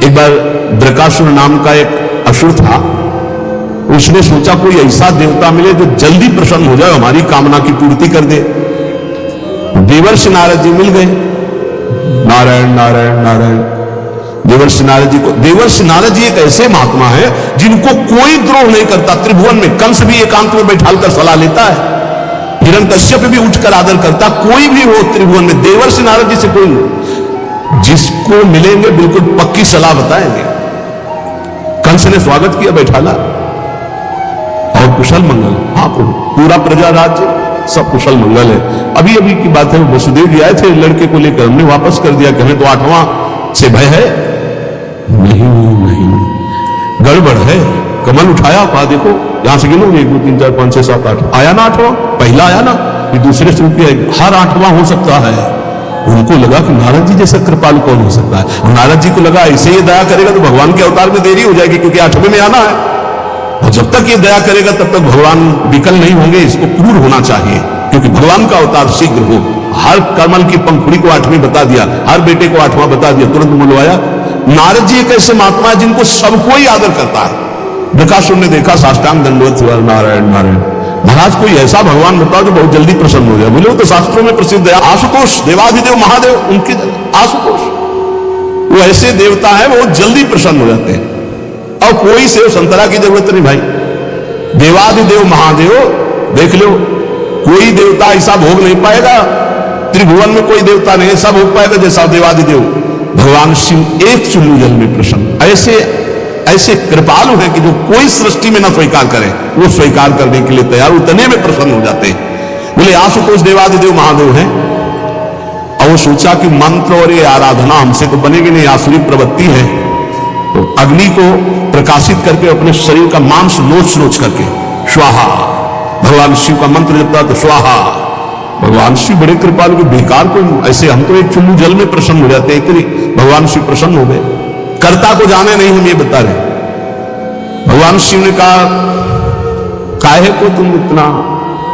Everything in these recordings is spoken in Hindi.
एक बार द्रकासुर नाम का एक असुर था। उसने सोचा कोई ऐसा देवता मिले जो जल्दी प्रसन्न हो जाए, हमारी कामना की पूर्ति कर दे। देवर्षि नारद जी मिल गए। नारायण नारायण नारायण। देवर्षि नारद जी को, देवर्षि नारद जी एक ऐसे महात्मा है जिनको कोई द्रोह नहीं करता। त्रिभुवन में कंस भी एकांत में बैठाकर सलाह लेता है, हिरण्यकश्यप भी उठकर आदर करता। कोई भी हो त्रिभुवन में देवर्षि नारद जी से कोई नहीं, जिसको मिलेंगे बिल्कुल पक्की सलाह बताएंगे। कंस ने स्वागत किया, बैठाला और कुशल मंगल। हाँ प्रभु, पूरा प्रजा राज्य सब कुशल मंगल है। अभी अभी की बात है, वसुदेव जी आए थे लड़के को लेकर, हमने वापस कर दिया। कहें तो 8वां से भय है? नहीं नहीं, गड़बड़ है। कमल उठाया, कहा देखो यहां से गिनो, 1 2 3 4 5 6 7 8 आया ना 8वां? पहला आया ना, ये दूसरे से हर 8वां हो सकता है। उनको लगा कि नारद जी जैसा कृपालु कौन हो सकता है। और नारद जी को लगा ऐसे ये दया करेगा तो भगवान के अवतार में देरी हो जाएगी, क्योंकि 8वें में आना है। और जब तक ये दया करेगा तब तक भगवान विकल नहीं होंगे, इसको क्रूर होना चाहिए, क्योंकि भगवान का अवतार शीघ्र हो। हर कमल की पंखुड़ी को 8वीं बता दिया, हर बेटे को 8वां बता दिया, तुरंत बुलवाया। नारद जी एक ऐसे महात्मा है जिनको सब कोई आदर करता है। द्रकासुर ने देखा, साष्टांग दंडवत हुआ, नारायण नारायण। महाराज कोई ऐसा भगवान बताओ जो बहुत जल्दी प्रसन्न हो जाए। बोले वो तो शास्त्रों में प्रसिद्ध है, आशुतोष, देवाधिदेव महादेव, उनके आशुतोष, वो ऐसे देवता है वो जल्दी प्रसन्न हो जाते हैं। और कोई सेव संतरा की जरूरत नहीं भाई, देवाधिदेव महादेव देख लो, कोई देवता ऐसा भोग नहीं पाएगा। त्रिभुवन में कोई देवता नहीं ऐसा भोग पाएगा जैसा देवाधिदेव भगवान शिव एक चुल्लू जल में प्रसन्न। ऐसे ऐसे कृपालु हैं कि जो कोई सृष्टि में ना स्वीकार करे, वो स्वीकार करने के लिए तैयार, उतने में प्रसन्न हो जाते हैं। बोले आशुतोष देवाधिदेव महादेव हैं। और वो सोचा कि मंत्र और ये आराधना हमसे तो बनेगी नहीं, आसुरी प्रवृत्ति है। तो अग्नि को प्रकाशित करके अपने शरीर का मांस नोच नोच करके स्वाहा, भगवान शिव का मंत्र जपता तो स्वाहा। भगवान शिव बड़े कृपालु के, बेकार को ऐसे हम तो एक चुल्लू जल में प्रसन्न हो जाते हैं, इतनी भगवान शिव प्रसन्न हो गए। कर्ता को जाने नहीं, हम ये बता रहे। भगवान शिव ने कहा काहे को तुम इतना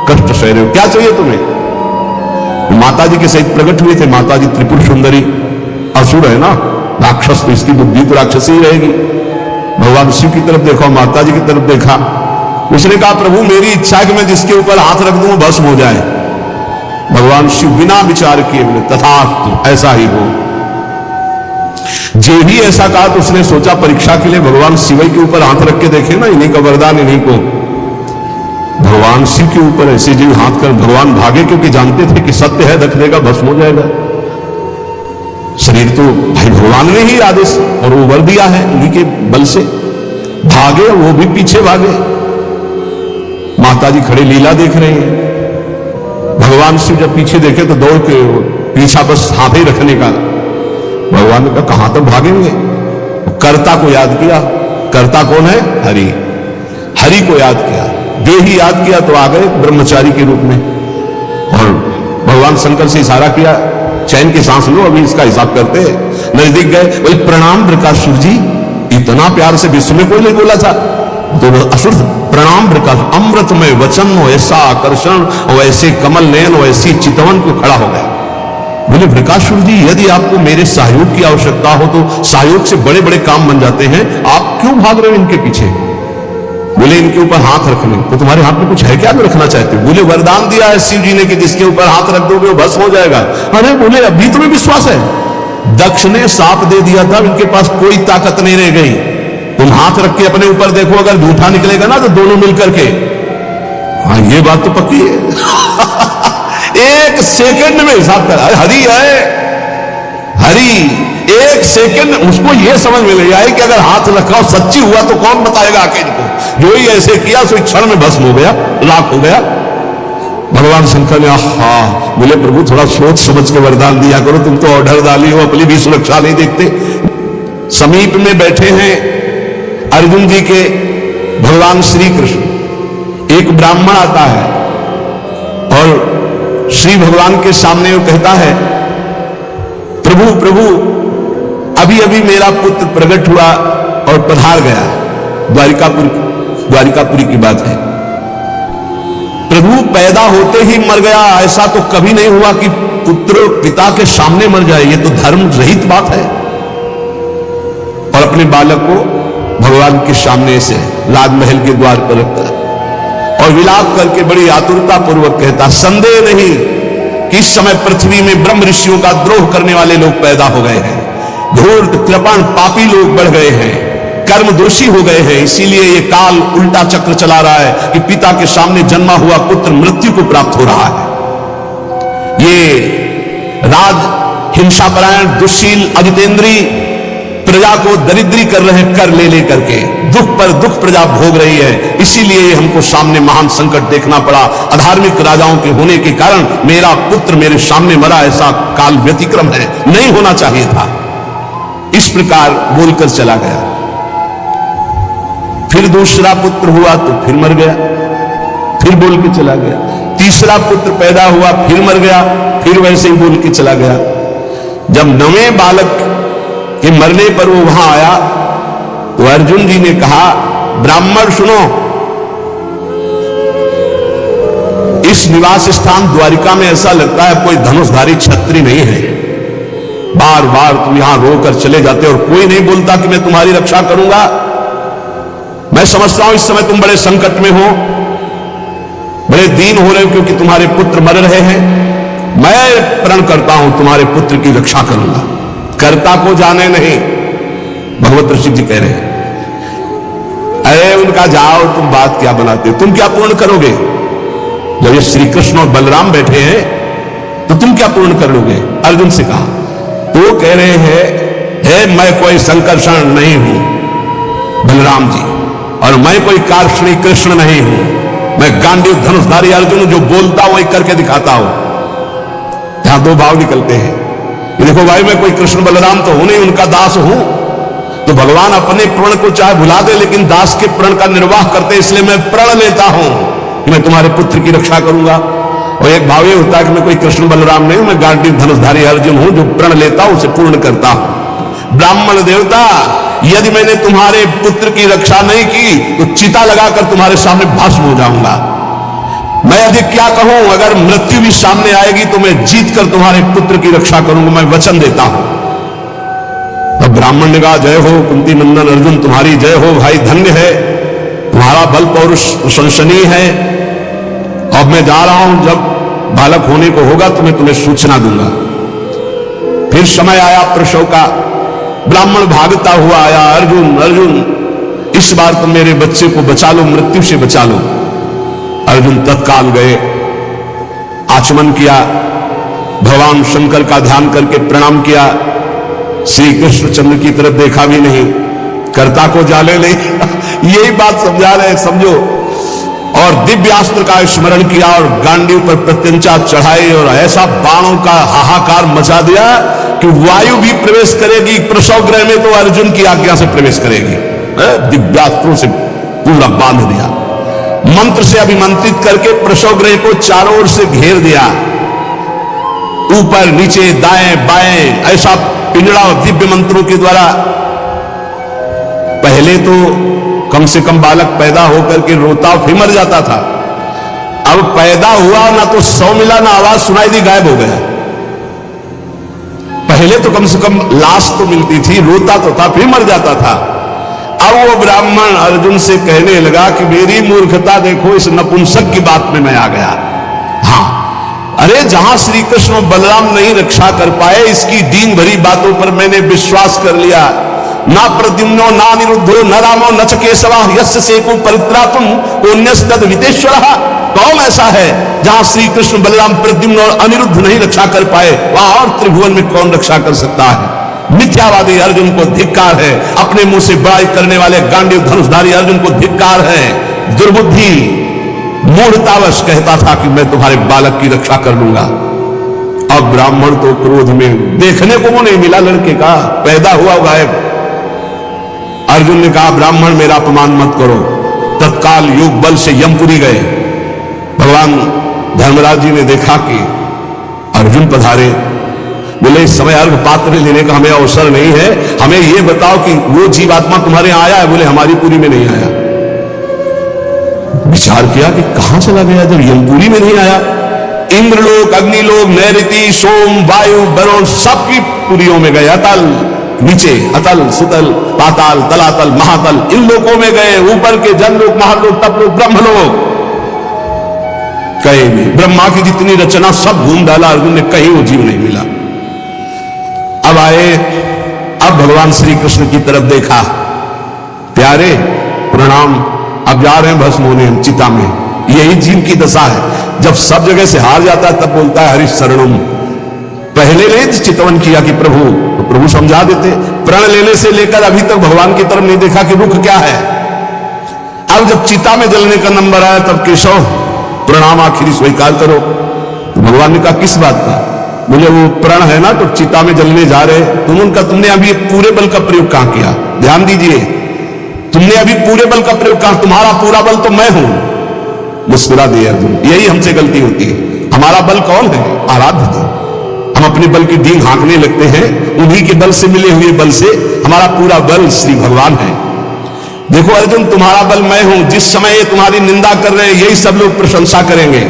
कष्ट सह रहे हो, क्या चाहिए तुम्हें? माता जी के सहित प्रकट हुए थे। माता जी त्रिपुर सुंदरी असुर है ना, राक्षस, तो इसकी बुद्धि तो राक्षसी ही रहेगी। भगवान शिव की तरफ देखा, माता जी की तरफ देखा। उसने कहा प्रभु मेरी इच्छा है कि मैं जिसके ऊपर हाथ रख दूं भस्म हो जाए। भगवान शिव बिना विचार किए बोले तथास्तु, ऐसा ही हो। जे ही ऐसा कहा तो उसने सोचा परीक्षा के लिए भगवान शिव के ऊपर हाथ रख के देखे ना, इन्हीं का वरदान इन्हीं को। भगवान शिव के ऊपर ऐसे जीव हाथ कर भगवान भागे, क्योंकि जानते थे कि सत्य है, रख देगा भस्म हो जाएगा। शरीर तो भाई भगवान ने ही आदेश और वो वर दिया है, उन्हीं के बल से भागे, वो भी पीछे भागे। माता जी खड़े लीला देख रहे हैं। भगवान शिव जब पीछे देखे तो दौड़ के पीछा बस हाथ ही रखने का। भगवान ने कहा कहां तक भागेंगे? कर्ता को याद किया। कर्ता कौन है? हरि। हरि को याद किया, जो ही याद किया तो आ गए ब्रह्मचारी के रूप में। और भगवान शंकर से इशारा किया, चैन की सांस लो, अभी इसका हिसाब करते। नजदीक गए, बोले प्रणाम प्रकाशुर जी। इतना प्यार से विश्व में कोई नहीं बोला था, तो असुर प्रणाम प्रकाश, अमृतमय वचन, ऐसा आकर्षण और ऐसे कमल नयन और ऐसी चितवन को खड़ा हो गया। बोले प्रकाशुर जी यदि आपको मेरे सहयोग की आवश्यकता हो तो सहयोग से बड़े बड़े काम बन जाते हैं, आप क्यों भाग रहे हो इनके पीछे? बोले इनके ऊपर हाथ रखने, तो तुम्हारे हाथ में कुछ है क्या जो रखना चाहते हो? बोले वरदान दिया है शिव जी ने कि जिसके ऊपर हाथ रख दोगे वो भस्म हो जाएगा। अरे बोले अभी तुम्हें विश्वास है? दक्ष ने साप दे दिया था, इनके पास कोई ताकत नहीं रह गई। तुम हाथ रख के अपने ऊपर देखो, अगर झूठा निकलेगा ना तो दोनों मिलकर के। हाँ ये बात तो पक्की है। एक सेकंड में हिसाब कर, हरि है हरि। एक सेकंड उसको यह समझ में नहीं आई कि अगर हाथ रखा सच्ची हुआ तो कौन बताएगा आके इनको। जो ही ऐसे किया सो क्षण में भस्म हो गया, लाख हो गया। भगवान शंकर ने हाँ बोले प्रभु थोड़ा सोच समझ के वरदान दिया करो, तुम तो ऑर्डर डाली हो, अपनी भी सुरक्षा नहीं देखते। समीप में बैठे हैं अर्जुन जी के भगवान श्री कृष्ण। एक ब्राह्मण आता है और श्री भगवान के सामने वो कहता है प्रभु प्रभु अभी अभी मेरा पुत्र प्रकट हुआ और पधार गया। द्वारिकापुरी की बात है। प्रभु पैदा होते ही मर गया, ऐसा तो कभी नहीं हुआ कि पुत्र पिता के सामने मर जाए, ये तो धर्म रहित बात है। और अपने बालक को भगवान के सामने से राजमहल के द्वार पर रखता है और विलाप करके बड़ी आतुरता पूर्वक कहता, संदेह नहीं कि इस समय पृथ्वी में ब्रह्म ऋषियों का द्रोह करने वाले लोग पैदा हो गए हैं, धूर्त कृपण पापी लोग बढ़ गए हैं, कर्म दोषी हो गए हैं, इसीलिए ये काल उल्टा चक्र चला रहा है कि पिता के सामने जन्मा हुआ पुत्र मृत्यु को प्राप्त हो रहा है। ये राज हिंसापरायण दुष्शील अजितेंद्री प्रजा को दरिद्री कर रहे हैं, कर ले करके दुख पर दुख प्रजा भोग रही है, इसीलिए हमको सामने महान संकट देखना पड़ा। अधार्मिक राजाओं के होने के कारण मेरा पुत्र मेरे सामने मरा, ऐसा काल व्यतिक्रम है, नहीं होना चाहिए था। इस प्रकार बोलकर चला गया। फिर दूसरा पुत्र हुआ तो फिर मर गया, फिर बोल के चला गया। तीसरा पुत्र पैदा हुआ, फिर मर गया, फिर वैसे ही बोल के चला गया। जब नवें बालक के मरने पर वो वहां आया तो अर्जुन जी ने कहा, ब्राह्मण सुनो, इस निवास स्थान द्वारिका में ऐसा लगता है कोई धनुषधारी क्षत्रिय नहीं है। बार बार तुम यहां रोकर चले जाते और कोई नहीं बोलता कि मैं तुम्हारी रक्षा करूंगा। मैं समझता हूं इस समय तुम बड़े संकट में हो, बड़े दीन हो रहे हो क्योंकि तुम्हारे पुत्र मर रहे हैं। मैं प्रण करता हूं तुम्हारे पुत्र की रक्षा करूंगा। कर्ता को जाने नहीं, भगवत ऋषि जी कह रहे हैं। अरे उनका जाओ, तुम बात क्या बनाते, तुम क्या पूर्ण करोगे? जब ये श्री कृष्ण और बलराम बैठे हैं तो तुम क्या पूर्ण कर लोगे? अर्जुन से कहा तो कह रहे हैं, मैं कोई संकर्षण नहीं हूं बलराम जी, और मैं कोई कार्ष्णी कृष्ण नहीं हूं, मैं गांडीव धनुषधारी अर्जुन जो बोलता हूं वही करके दिखाता हूं। यहां दो भाव निकलते हैं। ये देखो भाई, मैं कोई कृष्ण बलराम तो हूं नहीं, उनका दास हूं। तो भगवान अपने प्रण को चाहे भुला दे लेकिन दास के प्रण का निर्वाह करते, इसलिए मैं प्रण लेता हूं कि मैं तुम्हारे पुत्र की रक्षा करूंगा। और एक भाव ये होता है कि मैं कोई कृष्ण बलराम नहीं, मैं गांडीव धनुषधारी अर्जुन हूं, जो प्रण लेता हूं उसे पूर्ण करता हूं। ब्राह्मण देवता, यदि मैंने तुम्हारे पुत्र की रक्षा नहीं की तो चिता लगाकर तुम्हारे सामने भस्म हो जाऊंगा। मैं अधिक क्या कहूं, अगर मृत्यु भी सामने आएगी तो मैं जीत कर तुम्हारे पुत्र की रक्षा करूंगा, मैं वचन देता हूं। तब ब्राह्मण ने कहा, जय हो कुंती नंदन अर्जुन, तुम्हारी जय हो भाई, धन्य है, तुम्हारा बल पौरुष प्रशंसनीय है। अब मैं जा रहा हूं, जब बालक होने को होगा तो मैं तुम्हें सूचना दूंगा। फिर समय आया प्रसव का, ब्राह्मण भागता हुआ आया, अर्जुन अर्जुन इस बार तुम मेरे बच्चे को बचा लो, मृत्यु से बचा लो। अर्जुन तत्काल गए, आचमन किया, भगवान शंकर का ध्यान करके प्रणाम किया, श्री कृष्णचंद्र की तरफ देखा भी नहीं, कर्ता को जाने नहीं यही बात समझा रहे, समझो। और दिव्यास्त्र का स्मरण किया और गांडीव पर प्रत्यंचा चढ़ाई और ऐसा बाणों का हाहाकार मचा दिया कि वायु भी प्रवेश करेगी प्रसव गृह में तो अर्जुन की आज्ञा से प्रवेश करेगी। दिव्यास्त्रों से पूरा बांध दिया, मंत्र से अभिमंत्रित करके प्रसव गृह को चारों ओर से घेर दिया, ऊपर नीचे दाएं बाएं, ऐसा पिंजड़ा और दिव्य मंत्रों के द्वारा। पहले तो कम से कम बालक पैदा होकर के रोता फिर मर जाता था, अब पैदा हुआ ना तो सौ मिला ना आवाज सुनाई दी, गायब हो गया। पहले तो कम से कम लाश तो मिलती थी, रोता तो था फिर मर जाता था। अब वो ब्राह्मण अर्जुन से कहने लगा कि मेरी मूर्खता देखो, इस नपुंसक की बात में मैं आ गया। हाँ, अरे जहां श्री कृष्ण और बलराम नहीं रक्षा कर पाए, इसकी दीन भरी बातों पर मैंने विश्वास कर लिया। ना प्रद्युम्नो ना निरुद्धो न रामो न च केशवा यस्य सेको परित्रातुम कोन्यस्तद विदेश्वरः। कौन ऐसा है जहां श्री कृष्ण बलराम प्रद्युम्न और अनिरुद्ध नहीं रक्षा कर पाए, वहां और त्रिभुवन में कौन रक्षा कर सकता है? मिथ्यावादी अर्जुन को धिक्कार है, अपने मुंह से बड़ाई करने वाले गांडीव धनुषधारी अर्जुन को धिक्कार है। दुर्बुद्धि मूढ़तावश कहता था कि मैं तुम्हारे बालक की रक्षा कर लूंगा। अब ब्राह्मण तो क्रोध में, देखने को वो नहीं मिला लड़के का, पैदा हुआ गायब। अर्जुन ने कहा, ब्राह्मण मेरा अपमान मत करो। तत्काल योग बल से यमपुरी गए। भगवान धर्मराज जी ने देखा कि अर्जुन पधारे, बोले इस समय अर्घ पात्र लेने का हमें अवसर नहीं है, हमें यह बताओ कि वो जीवात्मा तुम्हारे यहां आया है? बोले हमारी पुरी में नहीं आया। विचार किया कि कहां चला गया जब यमपुरी में नहीं आया। इंद्रलोक, अग्निलोक, नैऋति, सोम, वायु, वरुण सबकी पुरियों में गया, अतल नीचे अतल सुतल पाताल तलातल महातल इन लोकों में गए, ऊपर के जनलोक महालोक तपलोक ब्रह्मलोक, कहीं भी ब्रह्मा की जितनी रचना सब घूम डाला अर्जुन ने, कहीं वो जीव नहीं मिला। अब आए, अब भगवान श्री कृष्ण की तरफ देखा, प्यारे प्रणाम, अब जा रहे हैं भस्म होने चिता में। यही जीव की दशा है, जब सब जगह से हार जाता है तब बोलता है हरि शरणम। पहले ने चितवन किया कि प्रभु, तो प्रभु समझा देते। प्रण लेने से लेकर अभी तक भगवान की तरफ नहीं देखा कि रुख क्या है। अब जब चिता में जलने का नंबर आया तब केशव प्रणाम आखिरी स्वीकार करो। तो भगवान ने कहा किस बात का? बोले वो प्रण है ना, तो चिता में जलने जा रहे, तुमने अभी पूरे बल का प्रयोग कहां किया? ध्यान दीजिए, तुमने अभी पूरे बल का प्रयोग कहां? तुम्हारा पूरा बल तो मैं हूं। मुस्कुरा दिया अर्जुन, यही हमसे गलती होती है। हमारा बल कौन है? आराध्य जी। हम अपने बल की डींग हाँकने लगते हैं, उन्हीं के बल से मिले हुए बल से हमारा पूरा बल श्री भगवान है। देखो अर्जुन, तुम्हारा बल मैं हूं। जिस समय ये तुम्हारी निंदा कर रहे हैं यही सब लोग प्रशंसा करेंगे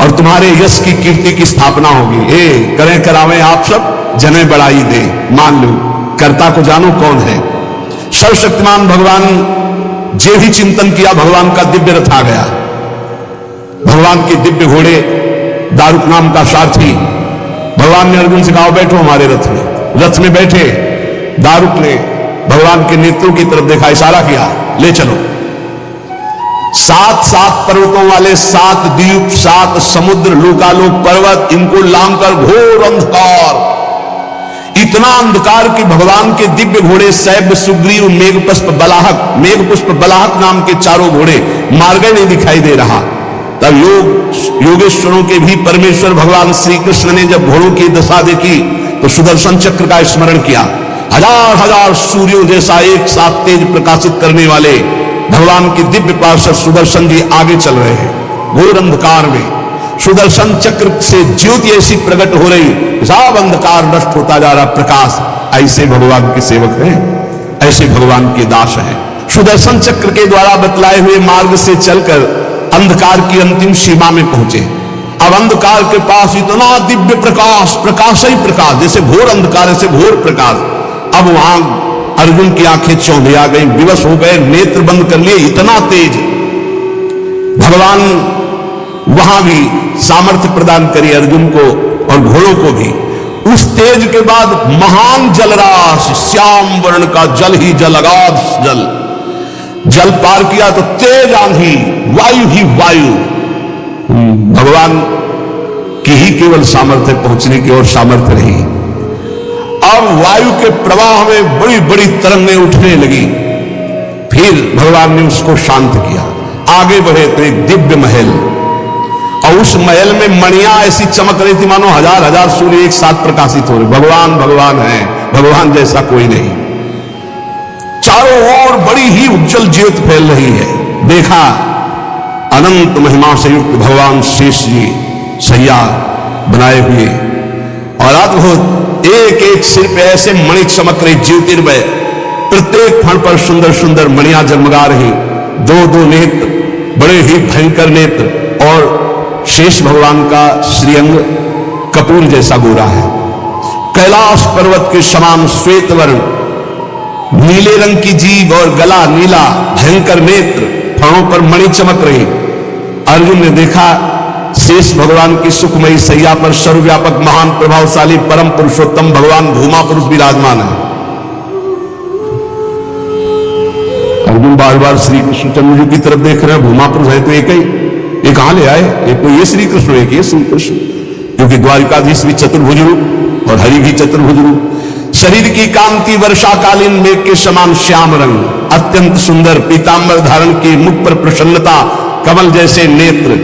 और तुम्हारे यश की कीर्ति की स्थापना होगी। करें करावें आप सब, जने बढ़ाई दे, मान लो कर्ता को जानो कौन है। सर्वशक्तिमान भगवान जे भी चिंतन किया, भगवान का दिव्य रथ आ गया। भगवान के दिव्य घोड़े, दारुक नाम का सारथी। भगवान ने अर्जुन से कहा बैठो हमारे रथ में। रथ में बैठे, दारुक ने भगवान के नेत्रों की तरफ देखा, इशारा किया, ले चलो। 7 पर्वतों वाले 7 द्वीप, 7 समुद्र, लोकालोक पर्वत, इनको लांघकर घोर अंधकार, इतना अंधकार कि भगवान के दिव्य घोड़े सैब, सुग्रीव, मेघपुष्प बलाहक नाम के चारों घोड़े मार्ग नहीं दिखाई दे रहा। तब योगेश्वरों के भी परमेश्वर भगवान श्री कृष्ण ने जब घोड़ों की दशा देखी तो सुदर्शन चक्र का स्मरण किया। हजार हजार सूर्यों जैसा एक साथ तेज प्रकाशित करने वाले भगवान के दिव्य पार्षद सुदर्शन जी आगे चल रहे हैं। घोर अंधकार में सुदर्शन चक्र से ज्योति ऐसी प्रकट हो रही, सब अंधकार नष्ट होता जा रहा, प्रकाश। ऐसे भगवान के सेवक हैं, ऐसे भगवान के दास हैं। सुदर्शन चक्र के द्वारा बतलाए हुए मार्ग से चलकर अंधकार की अंतिम सीमा में पहुंचे। अब अंधकार के पास इतना दिव्य प्रकाश, प्रकाश ही प्रकाश, जैसे घोर अंधकार ऐसे घोर प्रकाश। अब वहां अर्जुन की आंखें चौंधिया गई, विवश हो गए, नेत्र बंद कर लिए, इतना तेज। भगवान वहां भी सामर्थ्य प्रदान करी अर्जुन को और घोड़ों को भी। उस तेज के बाद महान जलराशि, श्याम वर्ण का जल ही जल, अगाध जल, जल पार किया तो तेज आंधी, वायु ही वायु। भगवान की ही केवल सामर्थ्य पहुंचने की और सामर्थ्य रही। अब वायु के प्रवाह में बड़ी बड़ी तरंगें उठने लगी। फिर भगवान ने उसको शांत किया। आगे बढ़े तो एक दिव्य महल, और उस महल में मणियां ऐसी चमक रही थी मानो हजार हजार सूर्य एक साथ प्रकाशित हो रहे। भगवान भगवान है, भगवान जैसा कोई नहीं। चारों ओर बड़ी ही उज्जवल ज्योत फैल रही है। देखा अनंत महिमा से युक्त भगवान शेष जी सैया बनाए हुए, और अद्भुत एक एक सिर पे ऐसे मणि चमक रही, ज्योतिर्मय, प्रत्येक फण पर सुंदर सुंदर मणियां जगमगा रही। 2-2 नेत्र, बड़े ही भयंकर नेत्र, और शेष भगवान का श्रीअंग कपूर जैसा गोरा है। कैलाश पर्वत के समान श्वेत वर्ण, नीले रंग की जीभ और गला नीला, भयंकर नेत्र, फणों पर मणि चमक रही। अर्जुन ने देखा शेष भगवान की सुखमयी सैया पर सर्वव्यापक महान प्रभावशाली परम पुरुषोत्तम भगवान भूमा पुरुष विराजमान है। अर्जुन बार बार श्री कृष्णचंद्र जी की तरफ देख रहे हैं। भूमा पुरुष है तो एक ही, ये कहां ले आए? एक तो ये श्री कृष्ण, एक ये श्री कृष्ण, क्योंकि द्वारिकाधीश भी चतुर्भुज रूप और हरि भी चतुर्भुज रूप। शरीर की कांति वर्षाकालीन मेघ के समान श्याम रंग, अत्यंत सुंदर पीतांबर धारण की, मुख पर प्रसन्नता, कमल जैसे नेत्र,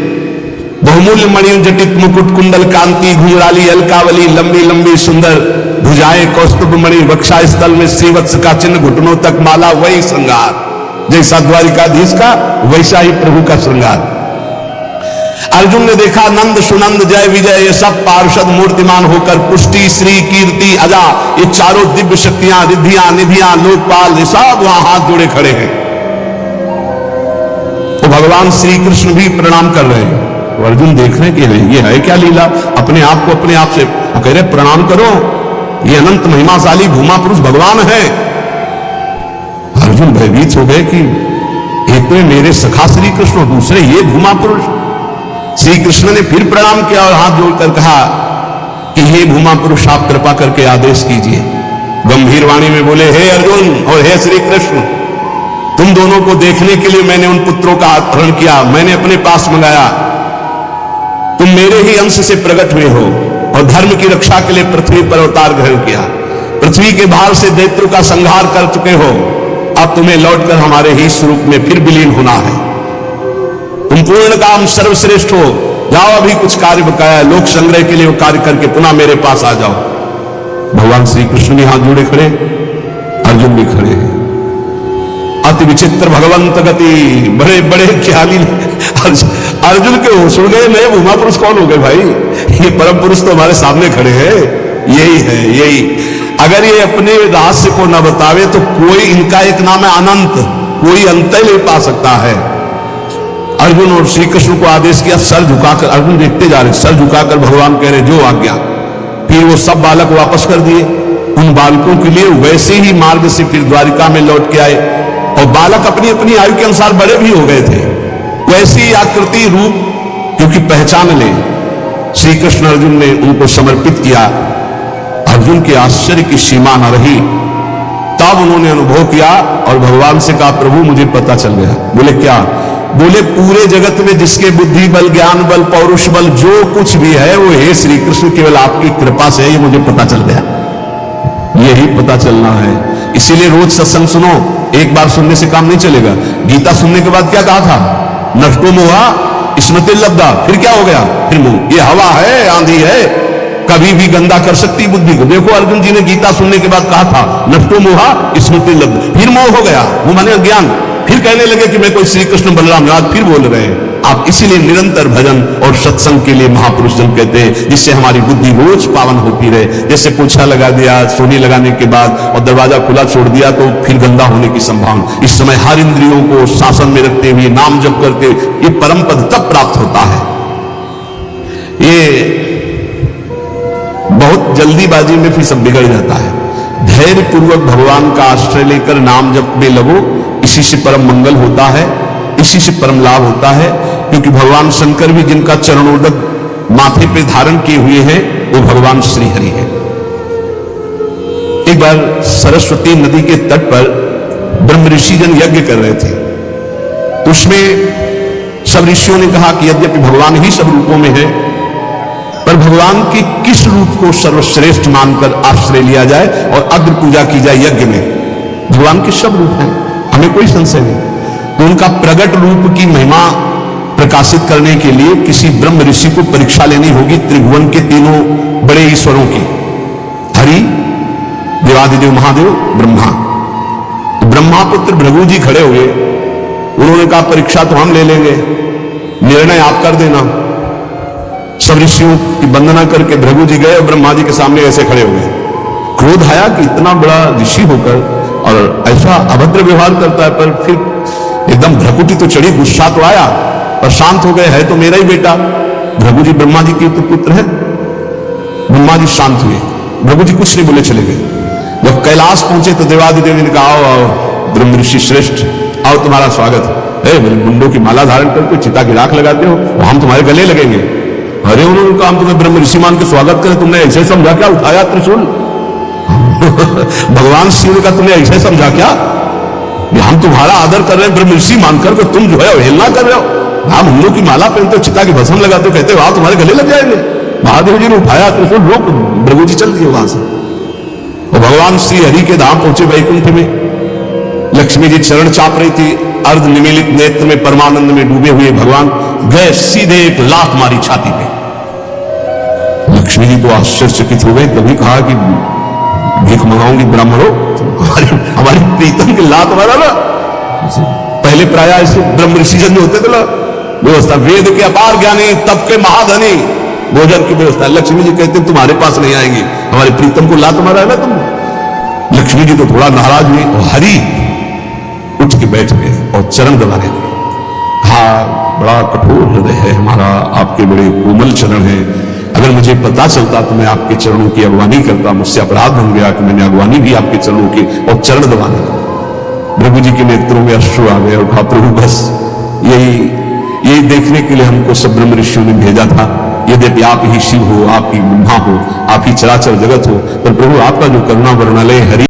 बहुमूल्य मणि जटित मुकुट, कुंडल कांति, घुंघराली अलकावली, लंबी लंबी सुंदर भुजाएं, कौस्तुभ मणि, वक्षा स्थल में श्रीवत्स का चिन्ह, घुटनों तक माला, वही श्रृंगार जैसा द्वारिकाधीश का वैसा ही प्रभु का श्रृंगार। अर्जुन ने देखा नंद सुनंद जय विजय ये सब पार्षद मूर्तिमान होकर पुष्टि श्री कीर्ति अजा ये चारों दिव्य शक्तियां, रिद्धियां, निधियां, लोकपाल, ये सब वहां हाथ जोड़े खड़े हैं। तो भगवान श्री कृष्ण भी प्रणाम कर रहे हैं। तो अर्जुन देख रहे हैं कि ये है क्या लीला, अपने आप को अपने आप से कह रहे प्रणाम करो। ये अनंत महिमाशाली भूमा पुरुष भगवान है। अर्जुन भयभीत हो गए कि एक तो मेरे सखा श्री कृष्ण और दूसरे ये भूमा पुरुष। श्री कृष्ण ने फिर प्रणाम किया और हाथ जोड़कर कहा कि हे भूमा पुरुष, आप कृपा करके आदेश कीजिए। गंभीर वाणी में बोले, हे अर्जुन और हे श्री कृष्ण, तुम दोनों को देखने के लिए मैंने उन पुत्रों का अपहरण किया, मैंने अपने पास मंगाया। तुम मेरे ही अंश से प्रकट हुए हो और धर्म की रक्षा के लिए पृथ्वी पर अवतार ग्रहण किया। पृथ्वी के भार से दैत्यों का संहार कर चुके हो, अब तुम्हें लौटकर हमारे ही स्वरूप में फिर विलीन होना है। तुम पूर्ण काम सर्वश्रेष्ठ हो, जाओ अभी कुछ कार्य बकाया, लोक संग्रह के लिए वो कार्य करके पुनः मेरे पास आ जाओ। भगवान श्री कृष्ण ने हाथ जोड़े खड़े, अर्जुन भी खड़े हैं। अति विचित्र भगवंत गति, बड़े बड़े ख्याली। अर्जुन के होश उड़ गए, नए भूमा पुरुष कौन हो गए भाई? ये परम पुरुष तो हमारे सामने खड़े हैं, यही है यही। अगर ये अपने रहस्य को न बतावे तो कोई, इनका एक नाम है अनंत, कोई अंत नहीं पा सकता है। अर्जुन और श्री कृष्ण को आदेश किया, सर झुकाकर। अर्जुन देखते जा रहे, सर झुकाकर भगवान कह रहे जो आज्ञा। फिर वो सब बालक वापस कर दिए। उन बालकों के लिए वैसे ही मार्ग से फिर द्वारिका में लौट के आए और बालक अपनी अपनी आयु के अनुसार बड़े भी हो गए थे। वैसी आकृति रूप क्योंकि पहचान ले, श्री कृष्ण अर्जुन ने उनको समर्पित किया। अर्जुन के आश्चर्य की सीमा न रही। तब उन्होंने अनुभव किया और भगवान से कहा, प्रभु मुझे पता चल गया। बोले क्या? बोले पूरे जगत में जिसके बुद्धि बल, ज्ञान बल, पौरुष बल जो कुछ भी है वो हे श्री कृष्ण केवल आपकी कृपा से है, ये मुझे पता चल गया। यही पता चलना है। इसीलिए रोज सत्संग सुनो। एक बार सुनने से काम नहीं चलेगा। गीता सुनने के बाद क्या कहा था? नष्टो मोहा स्मृति लब्धा। फिर क्या हो गया? फिर मोह। ये हवा है, आंधी है, कभी भी गंदा कर सकती बुद्धि को। देखो अर्जुन जी ने गीता सुनने के बाद कहा था नष्टो मोहा स्मृति लब्ध। फिर मोह हो गया, वो माने अज्ञान। फिर कहने लगे कि मैं कोई श्री कृष्ण बलराम, आज फिर बोल रहे हैं। आप इसीलिए निरंतर भजन और सत्संग के लिए महापुरुष जन कहते हैं, जिससे हमारी बुद्धि रोज पावन होती रहे। जैसे पोछा लगा दिया, सोने लगाने के बाद और दरवाजा खुला छोड़ दिया तो फिर गंदा होने की संभावना। इस समय हर इंद्रियों को शासन में रखते हुए नाम जप करके ये परम पद तब प्राप्त होता है। ये बहुत जल्दीबाजी में फिर सब बिगड़ जाता है। धैर्य पूर्वक भगवान का आश्रय लेकर नाम जप में लगो, इसी से परम मंगल होता है, इसी से परम लाभ होता है। क्योंकि भगवान शंकर भी जिनका चरणोदक माथे पे धारण किए हुए हैं वो भगवान श्री हरि है। एक बार सरस्वती नदी के तट पर ब्रह्म ऋषि जन यज्ञ कर रहे थे, तो उसमें सब ऋषियों ने कहा कि यद्यपि भगवान ही सब रूपों में है, पर भगवान के किस रूप को सर्वश्रेष्ठ मानकर आश्रय लिया जाए और अग्र पूजा की जाए यज्ञ में। भगवान के सब रूप हैं, हमें कोई संशय नहीं। तो उनका प्रगट रूप की महिमा प्रकाशित करने के लिए किसी ब्रह्म ऋषि को परीक्षा लेनी होगी त्रिभुवन के तीनों बड़े ईश्वरों की, हरि, देवादिदेव महादेव, ब्रह्मा। तो ब्रह्मा पुत्र भृगु जी खड़े हुए, उन्होंने कहा परीक्षा तो हम ले लेंगे, निर्णय आप कर देना। सब ऋषियों की वंदना करके भृगु जी गए और ब्रह्मा जी के सामने ऐसे खड़े हो गए। क्रोध आया कि इतना बड़ा ऋषि होकर और ऐसा अभद्र व्यवहार करता है, पर फिर एकदम भ्रकुटी तो चढ़ी, गुस्सा तो आया, पर शांत हो गए। है तो मेरा ही बेटा, भृगु जी ब्रह्मा जी के तो पुत्र है। ब्रह्मा जी शांत हुए, भृगु जी कुछ नहीं बोले, चले गए। जब कैलाश पहुंचे तो देवादिदेव ने कहा, आओ आओ ब्रह्म ऋषि श्रेष्ठ, आओ तुम्हारा स्वागत है। मुंडों की माला धारण करके चिता की राख लगाते हो, हम तुम्हारे गले लगेंगे। अरे उन्होंने कहा हम तुम्हें ब्रह्म ऋषि मान के स्वागत करें, तुमने ऐसे समझा क्या? उठाया त्रिशूल। भगवान शिव का तुमने ऐसे समझा क्या? हम तुम्हारा आदर कर रहे हैं ब्रह्म ऋषि मानकर, तो तुम जो है अवहेलना कर रहे हो। हम मुंडों की माला पहनते हो, चिता की भस्म लगाते हो, कहते हो तुम्हारे गले लग जाएंगे। महादेव जी ने उठाया त्रिशूल, रोक, भृगु जी चल दिए वहां से। और भगवान श्री हरि के धाम पहुंचे वैकुंठ में। लक्ष्मी जी चरण चाप रही थी, अर्ध निमीलित नेत्र में परमानंद में डूबे हुए भगवान गए, सीधे एक लात मारी छाती पे। लक्ष्मी जी तो आश्चर्यचकित हो गई, तभी कहा कि भीख मंगाऊंगी ब्राह्मणों, हमारी प्रीतम की लात मारा ना। पहले प्राय ऐसे ब्रह्म ऋषि जन होते थे ना, व्यवस्था वेद के अपार ज्ञानी, तप के महाधनी, भोजन की व्यवस्था। लक्ष्मी जी कहते तुम्हारे पास नहीं आएंगी, हमारे प्रीतम को लात मारा है ना तुम। लक्ष्मी जी तो थोड़ा नाराज हुई और हरि उठ के बैठ गए और चरण दबाने लगे। हाँ, बड़ा कठोर हृदय है हमारा, आपके बड़े कोमल चरण हैं, अगर मुझे पता चलता तो मैं आपके चरणों की अगवानी करता, मुझसे अपराध बन गया कि मैंने अगवानी भी आपके चरणों की और चरण दबाने का। प्रभु जी के नेत्रों में अश्रु आ गए और कहा प्रभु बस यही देखने के लिए हमको सब ब्रह्म ऋषियों ने भेजा था। यद्यपि आप ही शिव हो, आप ही ब्रह्मा हो, आप ही चराचर जगत हो, पर प्रभु आपका जो करुणा वर्णालय हरि